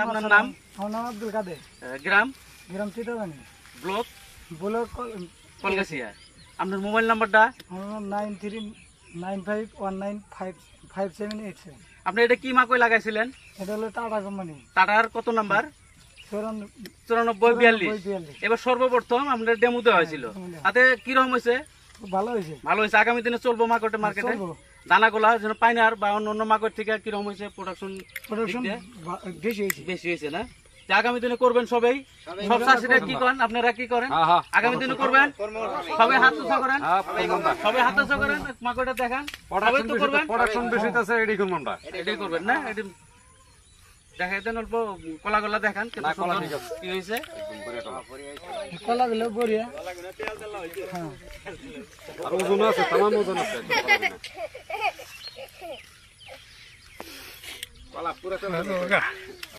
আপনার নাম? আমার নাম আব্দুল কাদের। গ্রাম? গ্রাম চিটাগানি। ব্লক? ব্লক কলগাছিয়া। আপনার মোবাইল নাম্বারটা? আমার নাম 9395195787। আপনি এটা কি মাকই লাগাইছিলেন? এটা হলো টাটা কোম্পানি। টাটার কত নাম্বার? 9442। এবার সর্বপ্রথম আপনার ডেমো দেওয়া হয়েছিল, তাতে কিরকম হয়েছে? খুব ভালো হয়েছে। ভালো হয়েছে। আগামী দিনে চলবো মার্কেটে চলবো। দানাগুলা যেন পাইনার বা অন্য মার্কেট থেকে কিরকম হয়েছে? প্রোডাকশন বেশি হয়েছে। বেশি হয়েছে না? যে আগামী দিনে করবেন সবাই, সব চাষিরা কি করেন, আপনারা কি করেন? আগামী দিনে করবেন, সবাই হাত উঁচা করেন, সবাই হাত উঁচা করেন, মাকড়টা দেখান, সবাই তো করবেন। প্রোডাকশন বেশি আছে এটাই করব আমরা। এটাই করবেন না? এটি দেখাই দেন অল্প, কলাগুলা দেখান কত সুন্দর কি হয়েছে। কলা গুলো বড়িয়া। হ্যাঁ, আর ওজন আছে, তামাম ওজন আছে। কলা পুরো